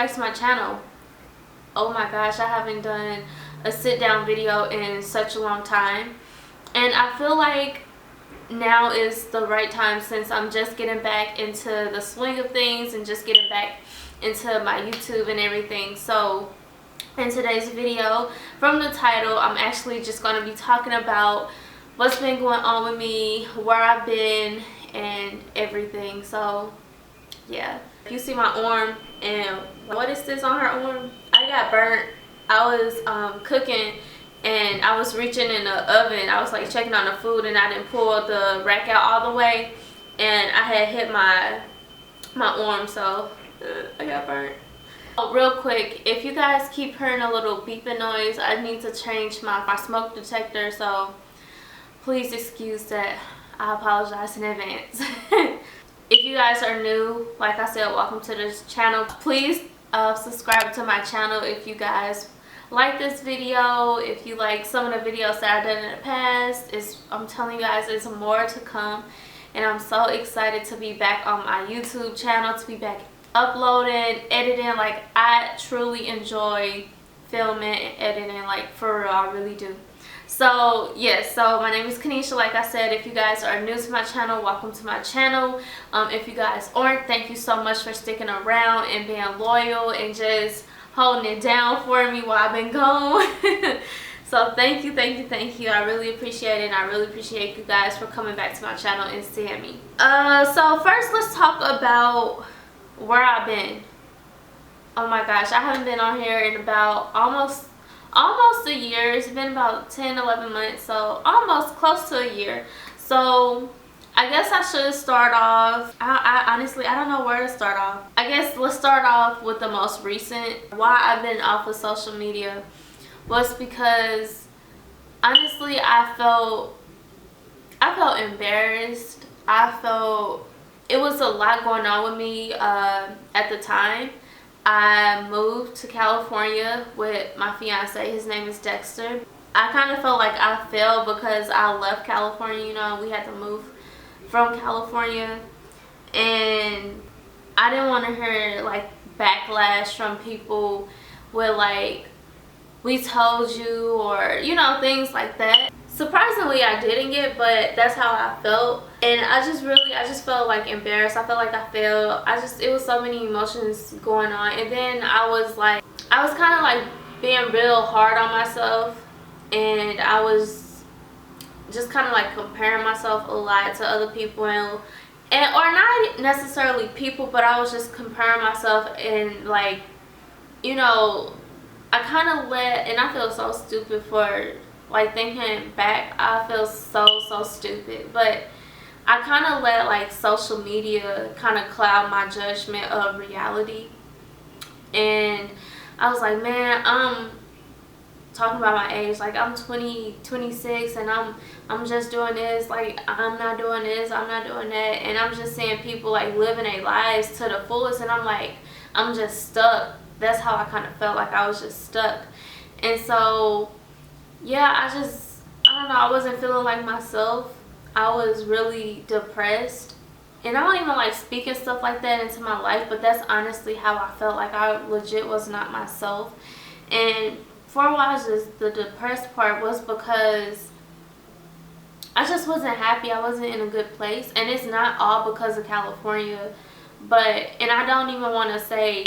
back to my channel. Oh my gosh, I haven't done a sit down video in such a long time, and I feel like now is the right time since I'm just getting back into the swing of things and just getting back into my YouTube and everything. So in today's video, from the title, I'm actually just going to be talking about what's been going on with me, where I've been, and everything. So yeah, if you see my arm, and what is this on her arm? I got burnt. I was cooking and I was reaching in the oven. I was like checking on the food and I didn't pull the rack out all the way, and I had hit my arm, so I got burnt. Oh, real quick, if you guys keep hearing a little beeping noise, I need to change my smoke detector, so please excuse that. I apologize in advance. If you guys are new, like I said, welcome to this channel. Please subscribe to my channel if you guys like this video, if you like some of the videos that I've done in the past. I'm telling you guys, there's more to come, and I'm so excited to be back on my YouTube channel, to be back uploading, editing. Like, I truly enjoy filming and editing, like for real, I really do. So yes, so my name is Kenishia. Like I said, if you guys are new to my channel, welcome to my channel. If you guys aren't, thank you so much for sticking around and being loyal and just holding it down for me while I've been gone. So thank you. I really appreciate it, and I really appreciate you guys for coming back to my channel and seeing me. So first, let's talk about where I've been. Oh my gosh, I haven't been on here in about almost a year. It's been about 10-11 months, so almost close to a year. So I guess I should start off, I honestly, I don't know where to start off. I guess let's start off with the most recent. Why I've been off of social media was because honestly I felt embarrassed. I felt it was a lot going on with me at the time. I moved to California with my fiance. His name is Dexter. I kind of felt like I failed because I left California, you know, we had to move from California, and I didn't want to hear like backlash from people with like, we told you, or you know, things like that. Surprisingly, I didn't get, but that's how I felt, and I just felt like embarrassed. I felt like I failed. It was so many emotions going on, and then I was kind of like being real hard on myself, and I was just kind of like comparing myself a lot to other people, or not necessarily people, but I was just comparing myself, and like, you know, I kind of and I feel so stupid for, like, thinking back, I feel so stupid, but I kind of let like social media kind of cloud my judgment of reality. And I was like, man, I'm talking about my age, like I'm 26, and I'm just doing this, like I'm not doing this, I'm not doing that, and I'm just seeing people like living their lives to the fullest, and I'm like, I'm just stuck. That's how I kind of felt, like I was just stuck. And so yeah, I don't know, I wasn't feeling like myself. I was really depressed, and I don't even like speaking stuff like that into my life, but that's honestly how I felt. Like I legit was not myself. And for a while, the depressed part was because I just wasn't happy. I wasn't in a good place, and it's not all because of California, and I don't even want to say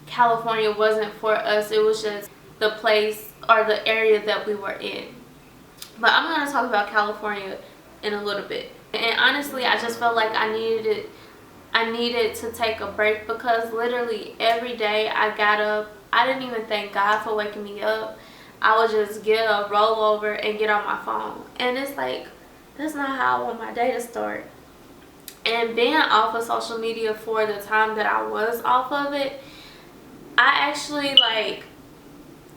California wasn't for us. It was just the place or the area that we were in. But I'm going to talk about California in a little bit. And honestly, I just felt like I needed to take a break, because literally every day I got up, I didn't even thank God for waking me up. I would just get up, roll over, and get on my phone. And it's like, that's not how I want my day to start. And being off of social media for the time that I was off of it, I actually like,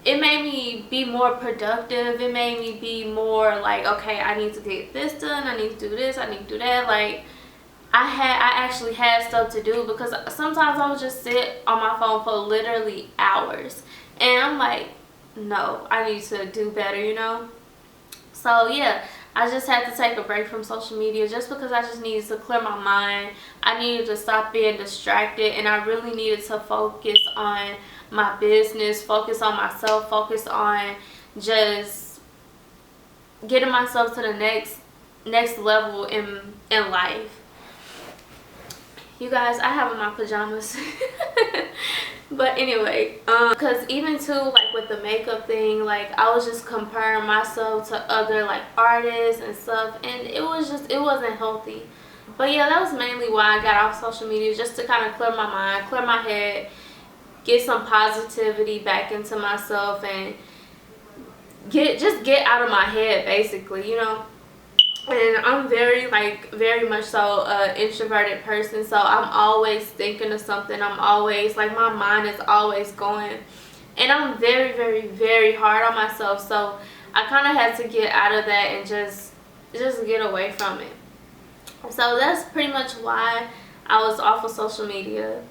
it made me be more productive. It made me be more like, okay, I need to get this done, I need to do this, I need to do that. Like, I actually had stuff to do, because sometimes I would just sit on my phone for literally hours, and I'm like, no, I need to do better, you know. So yeah, I just had to take a break from social media just because I just needed to clear my mind. I needed to stop being distracted, and I really needed to focus on my business, focus on myself, focus on just getting myself to the next level in life. You guys, I have on my pajamas. But anyway, because even too, like with the makeup thing, like I was just comparing myself to other like artists and stuff, and it wasn't healthy. But yeah, that was mainly why I got off social media, just to kind of clear my mind, clear my head, get some positivity back into myself, and just get out of my head, basically, you know. And I'm very much so introverted person, so I'm always thinking of something. I'm always like, my mind is always going, and I'm very hard on myself. So I kind of had to get out of that and just get away from it. So that's pretty much why I was off of social media.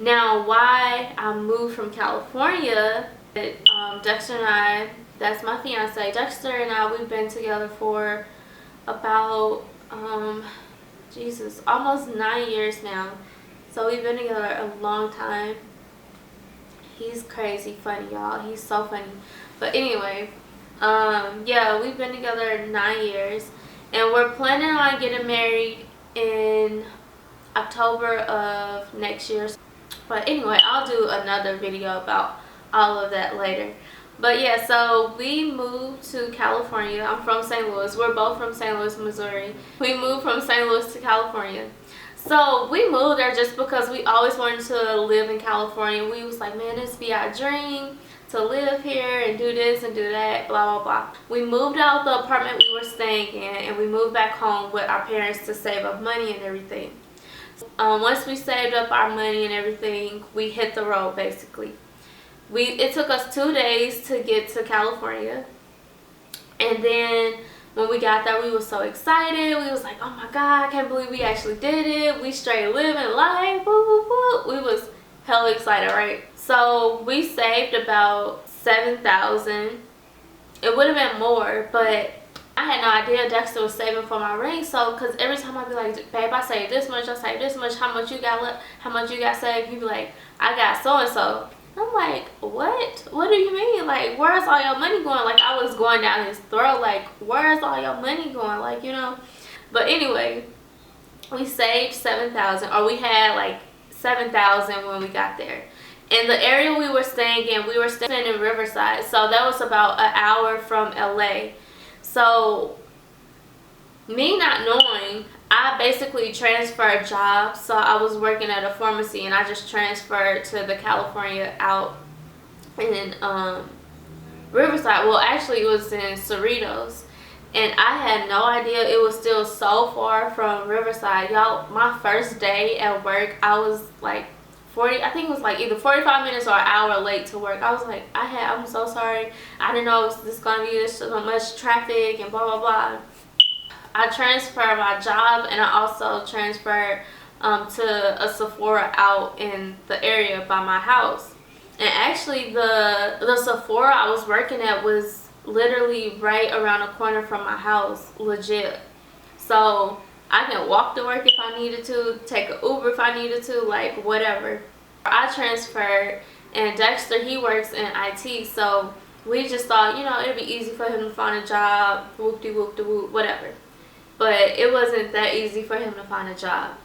Now, why I moved from California, Dexter and I, that's my fiance, Dexter and I, we've been together for about almost 9 years now. So we've been together a long time. He's crazy funny, y'all. He's so funny. But anyway, yeah, we've been together 9 years, and we're planning on getting married in October of next year. But anyway, I'll do another video about all of that later. But yeah, so we moved to California. I'm from St. Louis. We're both from St. Louis, Missouri. We moved from St. Louis to California. So we moved there just because we always wanted to live in California. We was like, man, this be our dream to live here and do this and do that, blah, blah, blah. We moved out of the apartment we were staying in, and we moved back home with our parents to save up money and everything. Once we saved up our money and everything, we hit the road, basically. It took us 2 days to get to California, and then when we got there, we were so excited. We was like, oh my God, I can't believe we actually did it. We straight living life, woo, woo, woo. We was hella excited, right? So we saved about $7,000. It would have been more, but I had no idea Dexter was saving for my ring. So, because every time I'd be like, babe, I saved this much, I saved this much, how much you got left, how much you got saved? He'd be like, I got so-and-so. I'm like, what do you mean? Like, where's all your money going? Like, I was going down his throat, like, where's all your money going? Like, you know. But anyway, we saved $7,000, or we had like $7,000 when we got there. And the area we were staying in Riverside, so that was about an hour from LA. So me not knowing, I basically transferred jobs. So I was working at a pharmacy, and I just transferred to the California out in Riverside. Well, actually it was in Cerritos, and I had no idea it was still so far from Riverside. Y'all, my first day at work, I was like I think it was like either 45 minutes or an hour late to work. I was like, I'm so sorry. I didn't know this was gonna be this much traffic and blah blah blah. I transferred my job, and I also transferred to a Sephora out in the area by my house. And actually the Sephora I was working at was literally right around the corner from my house, legit. So I can walk to work if I needed to, take an Uber if I needed to, like whatever. I transferred, and Dexter, he works in IT, so we just thought, you know, it'd be easy for him to find a job, whoop-de-whoop-de-whoop, whatever. But it wasn't that easy for him to find a job.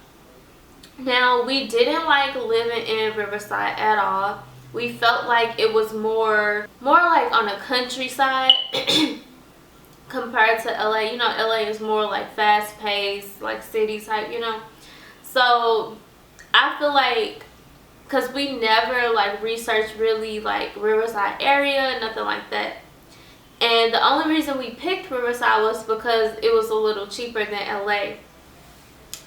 Now, we didn't like living in Riverside at all. We felt like it was more like on the countryside compared to LA. You know, LA is more like fast-paced, like city type, you know. So I feel like, because we never like researched really like Riverside area, nothing like that. And the only reason we picked Riverside was because it was a little cheaper than LA.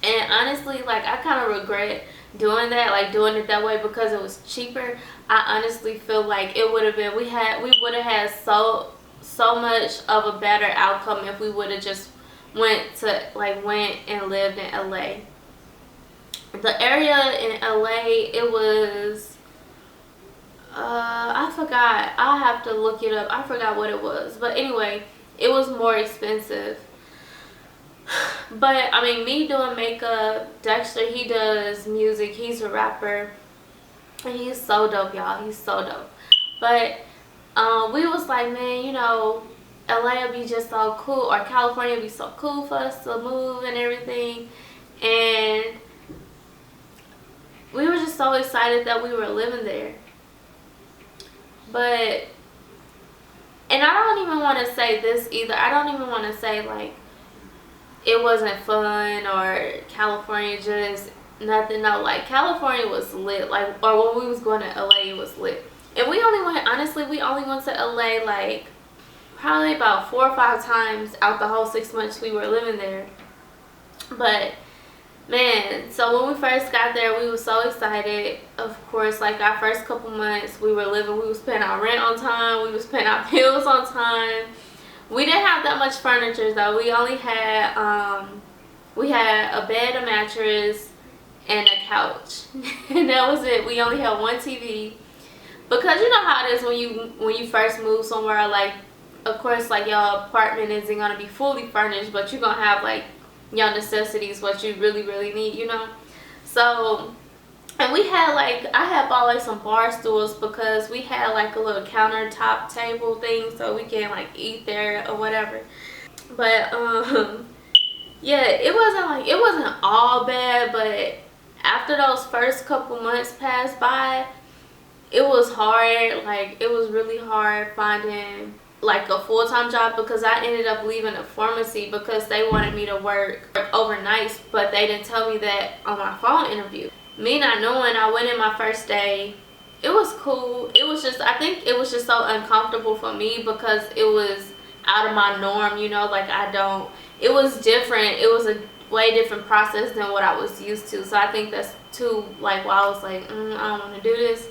And honestly, like, I kind of regret doing that, like doing it that way, because it was cheaper. I honestly feel like it would have been, we would have had so much of a better outcome if we would have just went and lived in LA. The area in LA, it was, I forgot. I'll have to look it up. I forgot what it was. But anyway, it was more expensive. But I mean, me doing makeup, Dexter, he does music, he's a rapper, and he's so dope, y'all. He's so dope. But we was like, man, you know, LA would be just so cool, or California would be so cool for us to move and everything. And we were just so excited that we were living there. But, and I don't even want to say this either. I don't even want to say like it wasn't fun or California just nothing. No, like California was lit. Like, or when we was going to LA, it was lit. And we only went, honestly, we only went to LA like probably about 4 or 5 times out the whole 6 months we were living there. But man, so when we first got there, we were so excited. Of course, like our first couple months we were living, we was paying our rent on time, we was paying our bills on time. We didn't have that much furniture though. We only had a bed, a mattress, and a couch. And that was it. We only had one TV. Because you know how it is when you first move somewhere, like of course like your apartment isn't gonna be fully furnished, but you're gonna have like your necessities, what you really need, you know. So, and we had like, I had bought like some bar stools because we had like a little countertop table thing so we can like eat there or whatever. But yeah, it wasn't all bad, but after those first couple months passed by, it was hard. Like it was really hard finding like a full-time job, because I ended up leaving a pharmacy because they wanted me to work overnights, but they didn't tell me that on my phone interview. Me not knowing, I went in my first day. It was cool. It was just, I think it was just so uncomfortable for me because it was out of my norm, you know, like it was different. It was a way different process than what I was used to. So I think that's too, like, why I was like, I don't want to do this.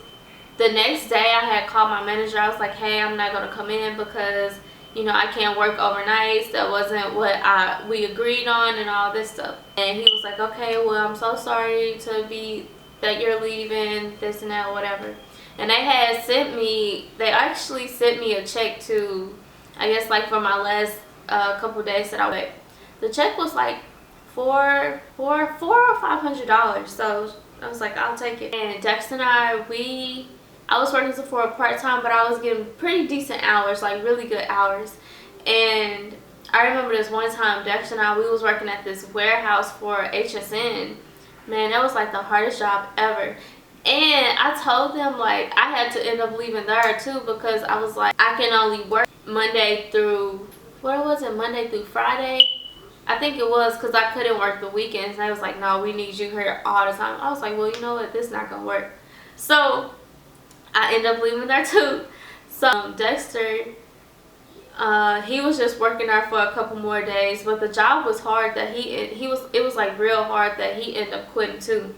The next day I had called my manager. I was like, hey, I'm not going to come in because, you know, I can't work overnights. That wasn't what we agreed on and all this stuff. And he was like, okay, well, I'm so sorry that you're leaving, this and that, whatever. And they actually sent me a check to, I guess, like for my last couple days that I worked. The check was like $400 or $500. So I was like, I'll take it. And Dexter and I was working for a part-time, but I was getting pretty decent hours, like really good hours. And I remember this one time, Dexter and we was working at this warehouse for HSN. Man, that was like the hardest job ever. And I told them like I had to end up leaving there too, because I was like, I can only work Monday through Friday. I think it was, because I couldn't work the weekends. And they was like, no, we need you here all the time. I was like, well, you know what, this is not gonna work. So I ended up leaving there too. So Dexter, he was just working there for a couple more days, but the job was hard that it was like real hard that he ended up quitting too.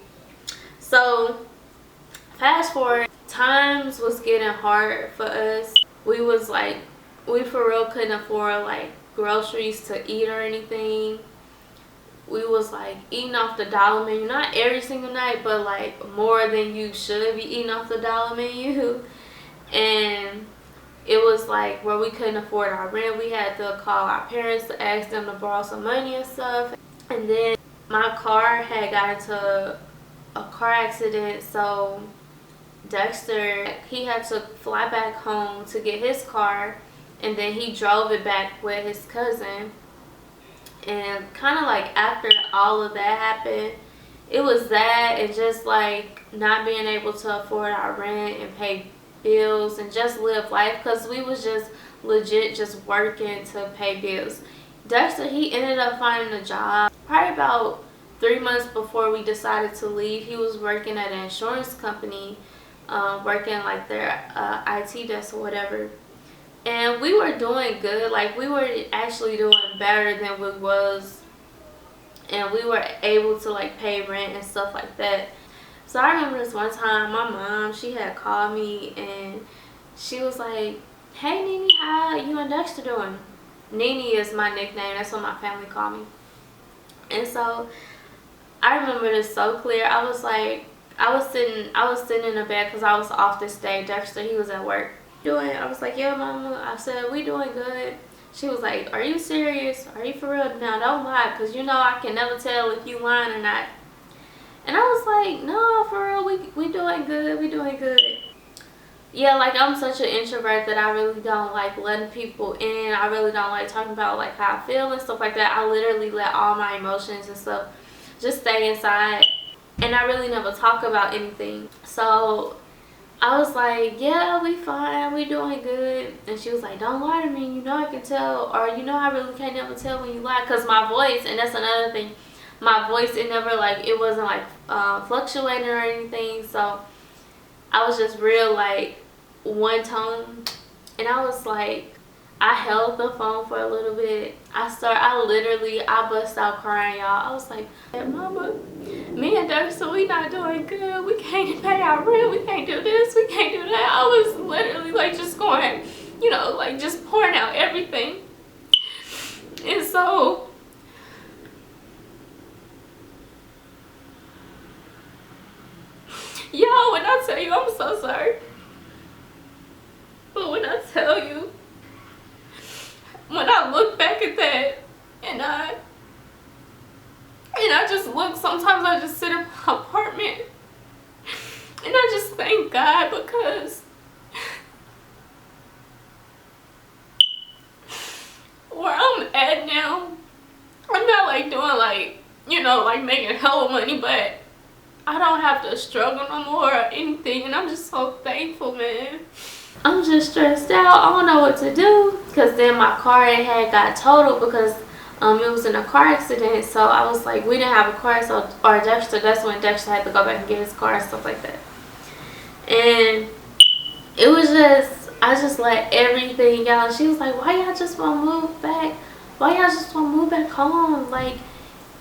So fast forward, times was getting hard for us. We for real couldn't afford like groceries to eat or anything. We was like eating off the dollar menu, not every single night, but like more than you should be eating off the dollar menu. And it was like where we couldn't afford our rent, we had to call our parents to ask them to borrow some money and stuff. And then my car had got into a car accident, so Dexter, he had to fly back home to get his car, and then he drove it back with his cousin. And kind of like after all of that happened, it was that and just like not being able to afford our rent and pay bills and just live life, because we was just legit just working to pay bills. Dexter, he ended up finding a job probably about 3 months before we decided to leave. He was working at an insurance company, working like their IT desk or whatever. And we were doing good, like we were actually doing better than we was, and we were able to like pay rent and stuff like that. So I remember this one time, my mom, she had called me and she was like, hey Nene, how you and Dexter doing? Nene is my nickname, that's what my family call me. And so I remember this so clear. I was like, I was sitting in the bed because I was off this day. Dexter, he was at work. I was like, yeah, mama. I said, we doing good. She was like, are you serious? Are you for real? Now don't lie, because you know I can never tell if you lying or not. And I was like, no, for real, we doing good, we doing good. Yeah, like I'm such an introvert that I really don't like letting people in. I really don't like talking about like how I feel and stuff like that. I literally let all my emotions and stuff just stay inside, and I really never talk about anything. So I was like, yeah, we fine, we doing good. And she was like, don't lie to me, you know I can tell, or you know I really can't never tell when you lie. Because my voice, and that's another thing, my voice, it never like, it wasn't like fluctuating or anything. So I was just real like one tone. And I was like, I held the phone for a little bit. I bust out crying, y'all. I was like, mama, me and Dexter, we not doing good. We can't pay our rent. We can't do this. We can't do that. I was literally like just going, you know, like just pouring out everything. And so y'all, when I tell you, I'm so sorry. But when I tell you, when I look back at that, and I just look, sometimes I just sit in my apartment and I just thank God, because where I'm at now, I'm not like doing like, you know, like making hella money, but I don't have to struggle no more or anything, and I'm just so thankful, man. I'm just stressed out. I don't know what to do, because then my car had got totaled because it was in a car accident. So I was like, we didn't have a car, so that's when Dexter had to go back and get his car and stuff like that. And it was just, I just let everything out. And she was like, why y'all just want to move back? Why y'all just want to move back home? Like,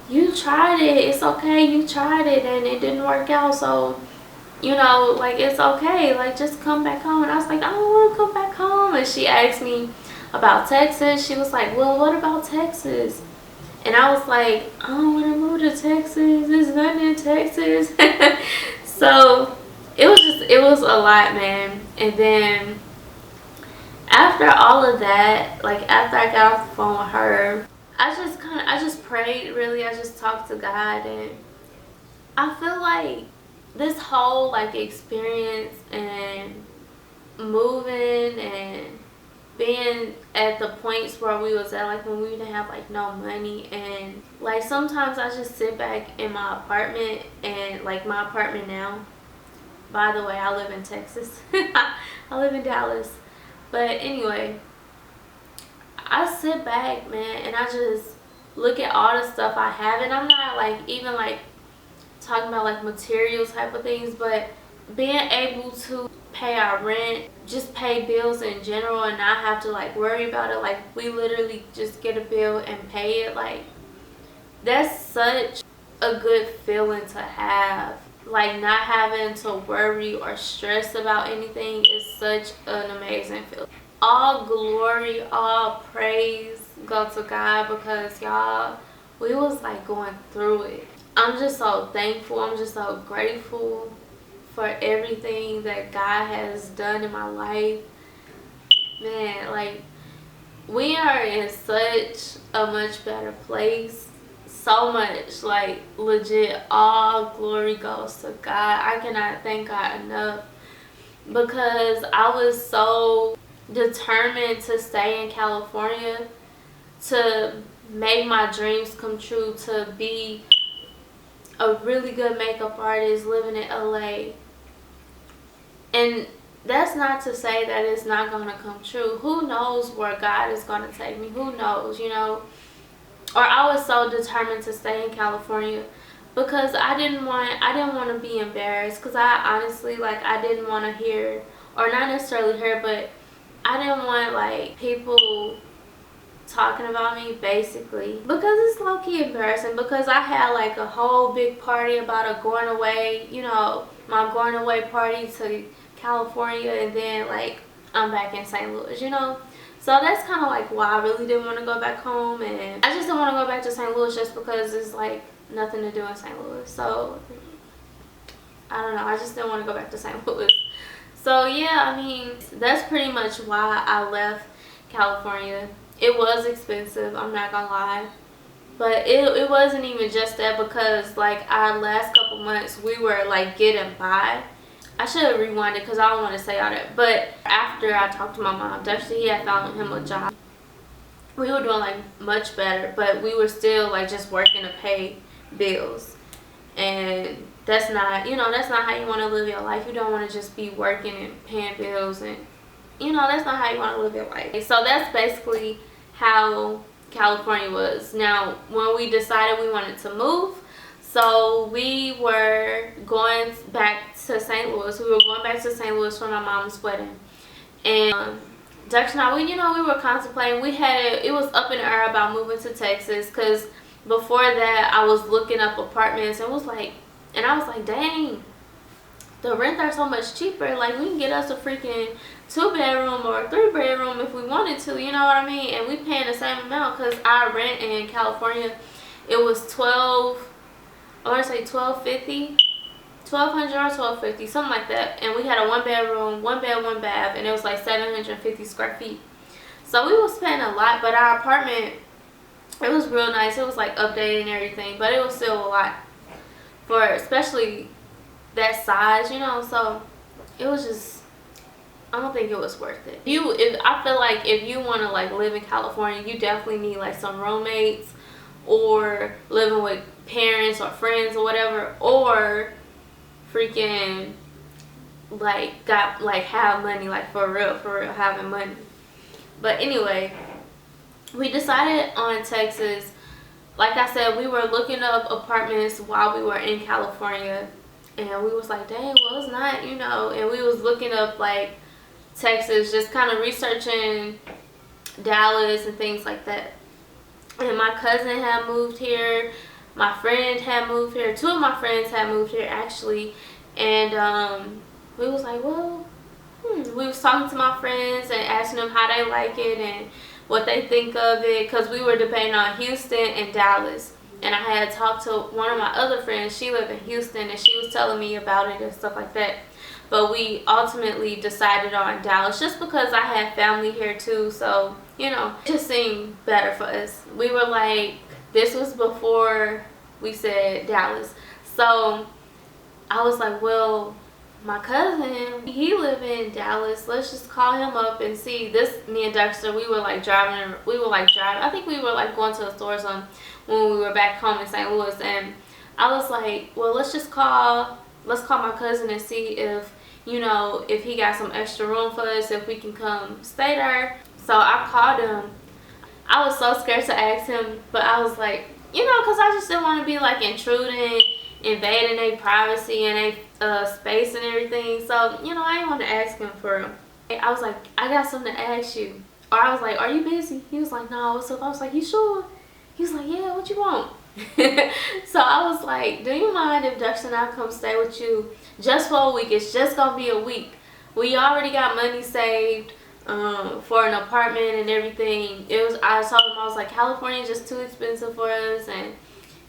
you tried it, it's okay, you tried it and it didn't work out, so you know, like, it's okay, like, just come back home. And I was like, I don't want to come back home. And she asked me about Texas. She was like, well, what about Texas? And I was like, I don't want to move to Texas, there's nothing in Texas. So it was a lot, man. And then after all of that, like after I got off the phone with her, I just prayed, really. I just talked to God, and I feel like this whole like experience and moving and being at the points where we was at, like when we didn't have like no money, and like sometimes I just sit back in my apartment, and like my apartment now, by the way, I live in Texas. I live in Dallas, but anyway, I sit back, man, and I just look at all the stuff I have, and I'm not like even like talking about like material type of things, but being able to pay our rent, just pay bills in general, and not have to like worry about it. Like, we literally just get a bill and pay it. Like, that's such a good feeling to have. Like, not having to worry or stress about anything is such an amazing feeling. All glory, all praise go to God, because y'all, we was like going through it. I'm just so thankful. I'm just so grateful for everything that God has done in my life. Man, like, we are in such a much better place. So much, like, legit, all glory goes to God. I cannot thank God enough, because I was so determined to stay in California, to make my dreams come true, to be a really good makeup artist living in LA. And that's not to say that it's not going to come true. Who knows where God is going to take me? Who knows, you know? Or I was so determined to stay in California because I didn't want to be embarrassed, because I honestly, like, I didn't want to hear, or not necessarily hear, but I didn't want like people talking about me, basically, because it's low-key embarrassing, because I had like a whole big party about a going away, you know, my going away party to California, and then like I'm back in St. Louis, you know. So that's kind of like why I really didn't want to go back home, and I just didn't want to go back to St. Louis just because it's like nothing to do in St. Louis. So I don't know, I just didn't want to go back to St. Louis. So yeah, I mean, that's pretty much why I left California. It was expensive, I'm not gonna lie. But it wasn't even just that, because like our last couple months we were like getting by. I should have rewinded because I don't want to say all that. But after I talked to my mom, Dexter, he had found him a job. We were doing like much better, but we were still like just working to pay bills. And that's not, you know, that's not how you want to live your life. You don't want to just be working and paying bills, and you know, that's not how you want to live your life. So that's basically how California was. Now, when we decided we wanted to move, so we were going back to St. Louis. We were going back to St. Louis for my mom's wedding. And Dexter and I, we were contemplating. It was up in the air about moving to Texas, because before that I was looking up apartments, and I was like, dang, the rent are so much cheaper. Like, we can get us a freaking 2-bedroom or a 3-bedroom if we wanted to, you know what I mean? And we paying the same amount, because our rent in California, it was $1,250 or $1,250, something like that. And we had a 1-bedroom, 1 bed, 1 bath, and it was like 750 square feet. So we was paying a lot, but our apartment, it was real nice. It was like updated and everything, but it was still a lot for especially that size, you know. So it was just, I don't think it was worth it. I feel like if you want to like live in California, you definitely need like some roommates, or living with parents or friends or whatever, or freaking like have money, like for real having money. But anyway, we decided on Texas. Like I said, we were looking up apartments while we were in California, and we was like, dang, well, it's not, you know. And we was looking up like Texas, just kind of researching Dallas and things like that. And my cousin had moved here, my friend had moved here, 2 of my friends had moved here actually. And we was like, well, we was talking to my friends and asking them how they like it and what they think of it, because we were debating on Houston and Dallas. And I had talked to one of my other friends. She lived in Houston, and she was telling me about it and stuff like that. But we ultimately decided on Dallas, just because I had family here too. So, you know, it just seemed better for us. We were like, this was before we said Dallas. So I was like, well, my cousin, he live in Dallas. Let's just call him up and see. Me and Dexter, we were like driving. I think we were like going to the store or something when we were back home in St. Louis. And I was like, well, let's call my cousin and see if, you know, if he got some extra room for us, if we can come stay there. So I called him. I was so scared to ask him, but I was like, you know, because I just didn't want to be like intruding, invading their privacy and their space and everything. So, you know, I didn't want to ask him for him. I was like, I got something to ask you. Or I was like, are you busy? He was like, no, what's up? I was like, you sure? He was like, yeah, what you want? So I was like, do you mind if Dexter and I come stay with you just for a week? It's just gonna be a week. We already got money saved for an apartment and everything. I told him, I was like, California is just too expensive for us, and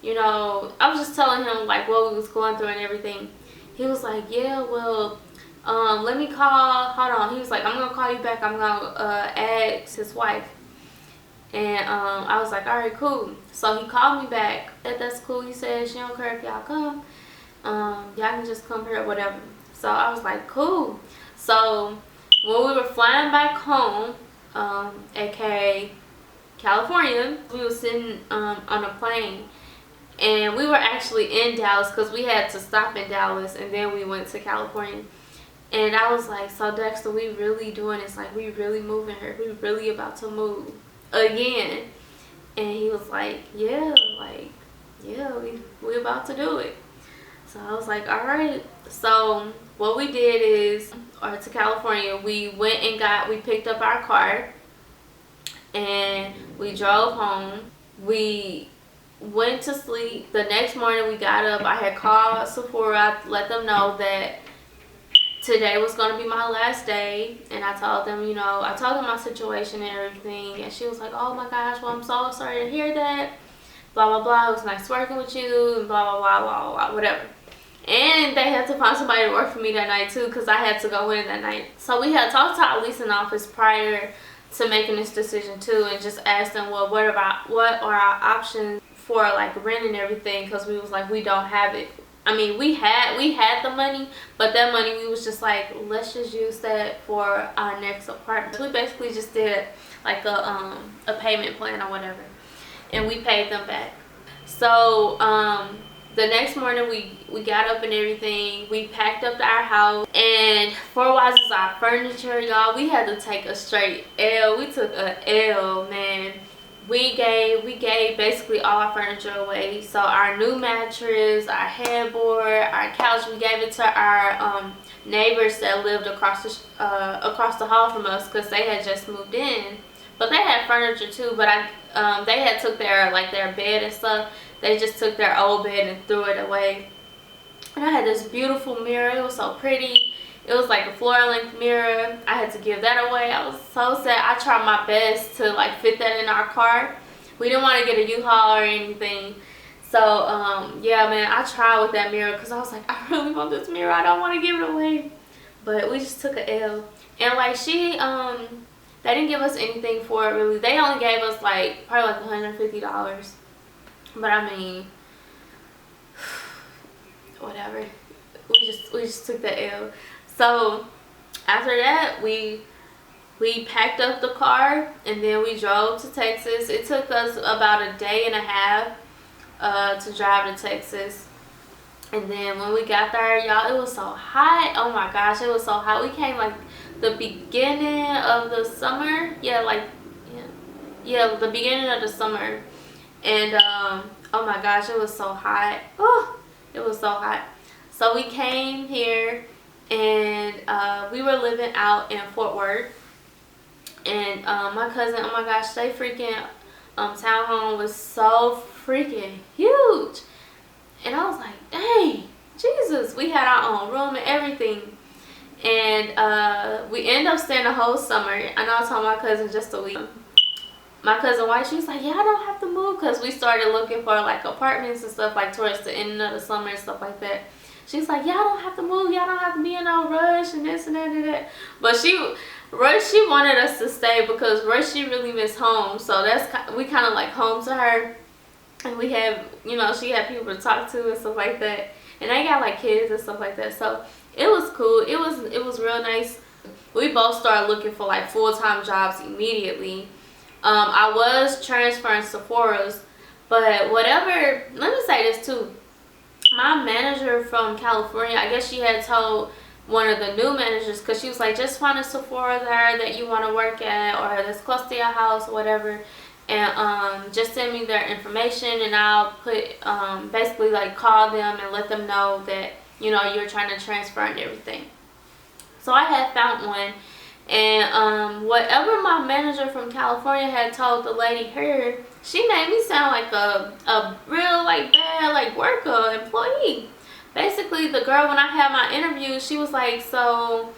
you know, I was just telling him like what we was going through and everything. He was like, yeah, well, let me call, hold on. He was like, I'm gonna call you back. I'm gonna ask his wife. And I was like, all right, cool. So he called me back. That's cool. He said she don't care if y'all come. Y'all can just come here or whatever. So I was like, cool. So when we were flying back home, aka California, we were sitting on a plane. And we were actually in Dallas because we had to stop in Dallas, and then we went to California. And I was like, so Dexter, we really doing this? Like, we really moving here? We really about to move again? And he was like, yeah, we about to do it. So I was like, all right. So what we did is, to California, we went and we picked up our car, and we drove home. We went to sleep. The next morning we got up. I had called Sephora, let them know that today was going to be my last day, and I told them, you know, I told them my situation and everything, and she was like, oh my gosh, well, I'm so sorry to hear that, blah blah blah, it was nice working with you, and blah blah blah blah blah, whatever. And they had to find somebody to work for me that night too, because I had to go in that night. So we had talked to our leasing office prior to making this decision too, and just asked them, well, what are our options for like rent and everything, because we was like, we don't have it. I mean, we had the money, but that money we was just like, let's just use that for our next apartment. So we basically just did like a payment plan or whatever, and we paid them back. So the next morning we got up and everything. We packed up our house, and for wise is our furniture, y'all. We had to take a straight L. We took a L, man. We gave basically all our furniture away. So our new mattress, our headboard, our couch, we gave it to our neighbors that lived across the hall from us, because they had just moved in. But they had furniture too, but they had took their bed and stuff. They just took their old bed and threw it away. And I had this beautiful mirror. It was so pretty. It was like a floor-length mirror. I had to give that away. I was so sad. I tried my best to like fit that in our car. We didn't want to get a U-Haul or anything. So yeah, man, I tried with that mirror, because I was like, I really want this mirror. I don't want to give it away. But we just took a L. And like they didn't give us anything for it really. They only gave us like probably like $150. But I mean, whatever. We just took the L. So after that, we packed up the car, and then we drove to Texas. It took us about a day and a half to drive to Texas. And then when we got there, y'all, it was so hot. Oh my gosh, it was so hot. We came like the beginning of the summer. Yeah, the beginning of the summer. And oh my gosh, it was so hot. Oh, it was so hot. So we came here, and we were living out in Fort Worth. And my cousin, oh my gosh, they freaking townhome was so freaking huge. And I was like, dang, Jesus, we had our own room and everything. And we ended up staying the whole summer. I know I told my cousin just a week. My cousin White, she was like, yeah, I don't have to move, because we started looking for like apartments and stuff like towards the end of the summer and stuff like that. She's like, y'all don't have to move, y'all don't have to be in no rush and this and that and that. But she wanted us to stay, because she really missed home. So we kind of like home to her, and we have, you know, she had people to talk to and stuff like that. And they got like kids and stuff like that. So it was cool. It was real nice. We both started looking for like full-time jobs immediately. I was transferring Sephora's, but whatever, let me say this too. My manager from California, I guess she had told one of the new managers, because she was like, just find a Sephora there that you want to work at, or that's close to your house or whatever, and just send me their information, and I'll put basically like call them and let them know that, you know, you're trying to transfer and everything. So I had found one. And whatever my manager from California had told the lady here, she made me sound like a real like bad like worker employee. Basically, the girl, when I had my interview, she was like, so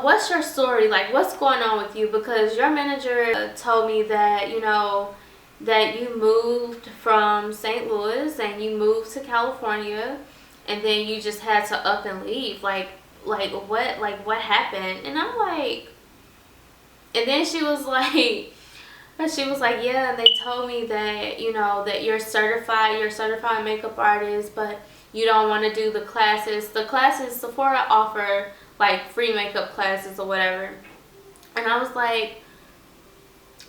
what's your story, like what's going on with you, because your manager told me that, you know, that you moved from St. Louis and you moved to California, and then you just had to up and leave, like what happened? And I'm like, and then she was like, yeah, and they told me that, you know, that you're certified makeup artist, but you don't want to do the classes. The classes, Sephora offer like free makeup classes or whatever. And I was like,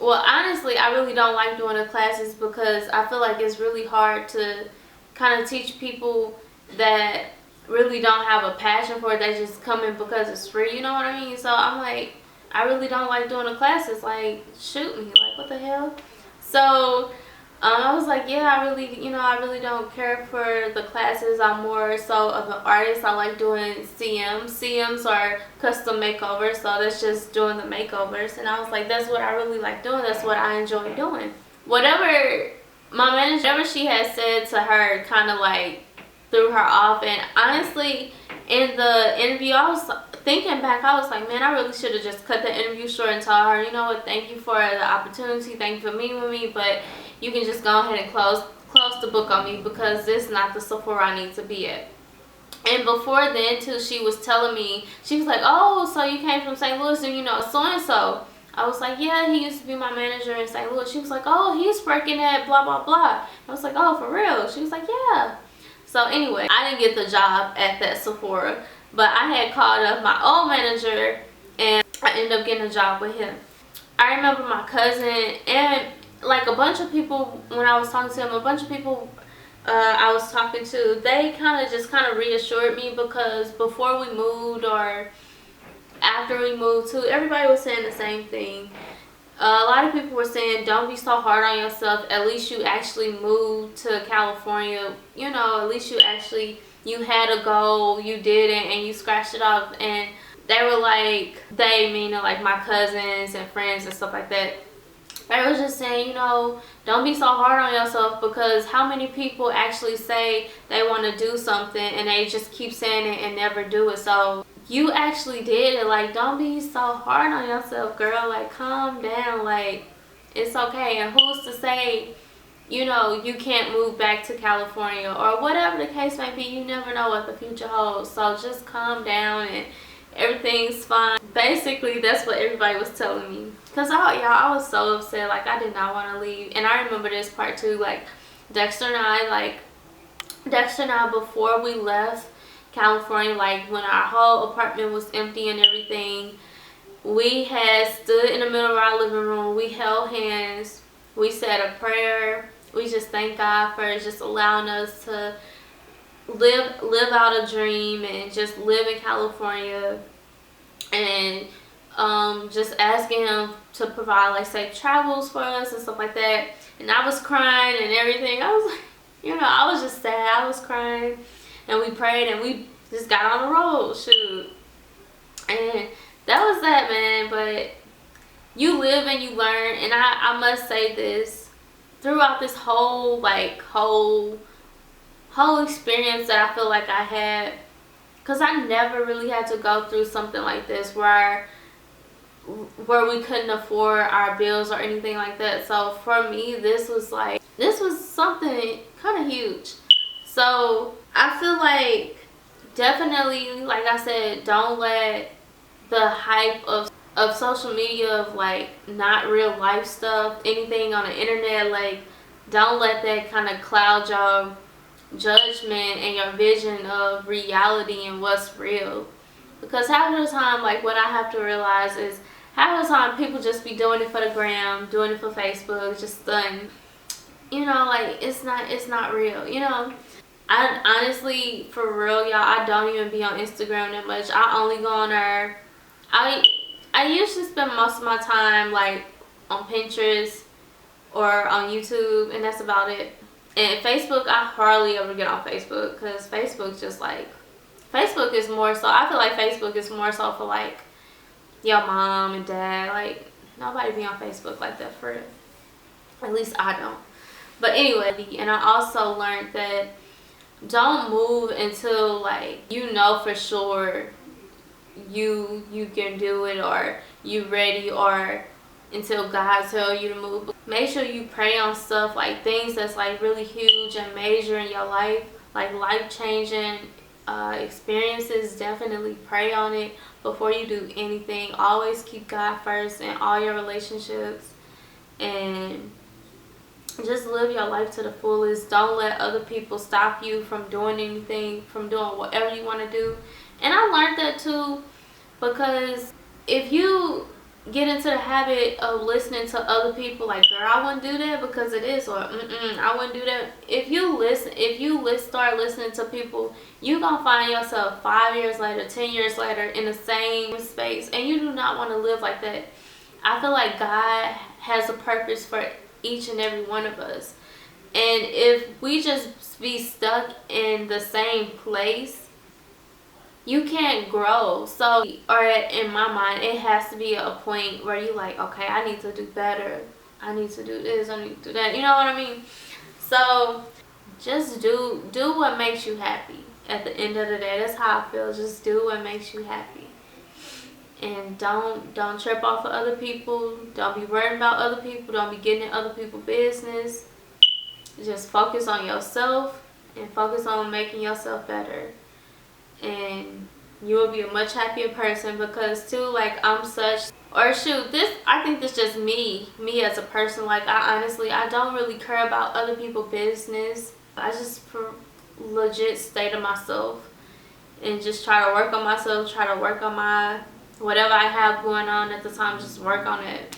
well, honestly, I really don't like doing the classes, because I feel like it's really hard to kind of teach people that really don't have a passion for it. They just come in because it's free, you know what I mean? So I'm like, I really don't like doing the classes. Like, shoot me, like what the hell? So I was like, yeah, I really don't care for the classes. I'm more so of an artist. I like doing CMs are custom makeovers, so that's just doing the makeovers. And I was like, that's what I really like doing. That's what I enjoy doing. Whatever my manager, whatever she had said to her, kind of like threw her off. And honestly, in the interview, I was thinking back, I was like, man, I really should have just cut the interview short and told her, you know what, thank you for the opportunity, thank you for meeting with me, but you can just go ahead and close the book on me, because this is not the Sephora I need to be at. And before then too, she was telling me, she was like, oh, so you came from St. Louis, and you know so and so. I was like, yeah, he used to be my manager in St. Louis. She was like, oh, he's working at blah, blah, blah. I was like, oh, for real? She was like, yeah. So anyway, I didn't get the job at that Sephora, but I had called up my old manager and I ended up getting a job with him. I remember my cousin and like a bunch of people, when I was talking to him, a bunch of people I was talking to, they kind of reassured me, because before we moved or after we moved too, everybody was saying the same thing. A lot of people were saying, don't be so hard on yourself. At least you actually moved to California. You know, at least you had a goal, you did it, and you scratched it off. And they were like, they meaning like my cousins and friends and stuff like that. They was just saying, you know, don't be so hard on yourself, because how many people actually say they want to do something and they just keep saying it and never do it. So you actually did it. Like, don't be so hard on yourself, girl. Like, calm down. Like, it's okay. And who's to say, you know, you can't move back to California or whatever the case may be. You never know what the future holds. So just calm down and everything's fine. Basically, that's what everybody was telling me. Because I was so upset. Like, I did not want to leave. And I remember this part too. Like, Dexter and I, before we left California, like when our whole apartment was empty and everything, we had stood in the middle of our living room. We held hands. We said a prayer. We just thank God for just allowing us to live out a dream and just live in California, and just asking him to provide like safe travels for us and stuff like that. And I was crying and everything. I was like, you know, I was just sad. I was crying, and we prayed and we just got on the road. Shoot. And that was that, man. But you live and you learn. And I must say this, throughout this whole experience that I feel like I had, because I never really had to go through something like this where we couldn't afford our bills or anything like that. So for me, this was something kind of huge. So I feel like, definitely, like I said, don't let the hype of social media, of like not real life stuff, anything on the internet, like don't let that kind of cloud your judgment and your vision of reality and what's real. Because half of the time, like, what I have to realize is, half of the time people just be doing it for the gram, doing it for Facebook, just stunning. You know, like, it's not real, you know. I honestly, for real, y'all, I don't even be on Instagram that much. I only go on there. I usually spend most of my time like on Pinterest or on YouTube, and that's about it. And Facebook, I hardly ever get on Facebook, because Facebook is more so, I feel like Facebook is more so for like your mom and dad. Like, nobody be on Facebook like that, for real. At least I don't. But anyway, and I also learned that don't move until, like, you know for sure you can do it, or you ready, or until God tell you to move. Make sure you pray on stuff, like things that's like really huge and major in your life, like life-changing experiences. Definitely pray on it before you do anything. Always keep God first in all your relationships, and just live your life to the fullest. Don't let other people stop you from doing anything, from doing whatever you want to do. And I learned that too, because if you get into the habit of listening to other people, like, girl, I wouldn't do that because of this, or I wouldn't do that. If you start listening to people, you gonna find yourself 5 years later, 10 years later in the same space, and you do not want to live like that. I feel like God has a purpose for each and every one of us, and if we just be stuck in the same place, you can't grow. So, or in my mind, it has to be a point where you like, okay, I need to do better. I need to do this. I need to do that. You know what I mean? So, just do what makes you happy. At the end of the day, that's how I feel. Just do what makes you happy, and don't trip off of other people. Don't be worrying about other people. Don't be getting in other people's business. Just focus on yourself and focus on making yourself better. And you will be a much happier person, because too, like, I'm such, or shoot, this, I think this just me as a person. Like, I honestly, I don't really care about other people's business. I just legit stay to myself and just try to work on myself, try to work on my whatever I have going on at the time, just work on it.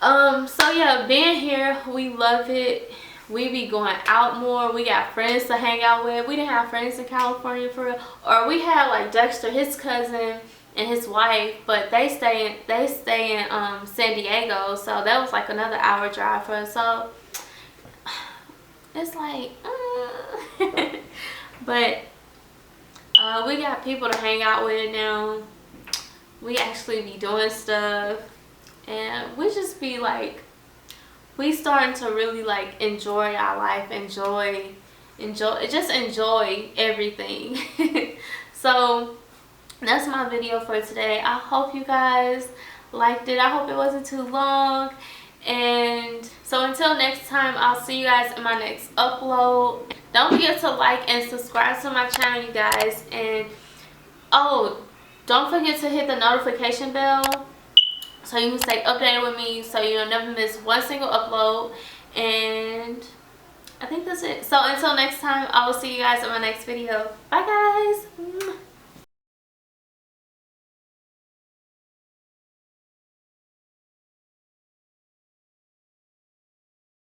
So yeah, being here, we love it. We be going out more. We got friends to hang out with. We didn't have friends in California for real. Or we had like Dexter, his cousin, and his wife, but they stay in San Diego, so that was like another hour drive for us. So it's like but we got people to hang out with now. We actually be doing stuff, and we just be like, we starting to really like enjoy our life, enjoy everything. So that's my video for today. I hope you guys liked it. I hope it wasn't too long. And so until next time, I'll see you guys in my next upload. Don't forget to like and subscribe to my channel, you guys. And oh, don't forget to hit the notification bell so you can stay updated with me, so you'll never miss one single upload. And I think that's it. So until next time, I will see you guys in my next video. Bye guys.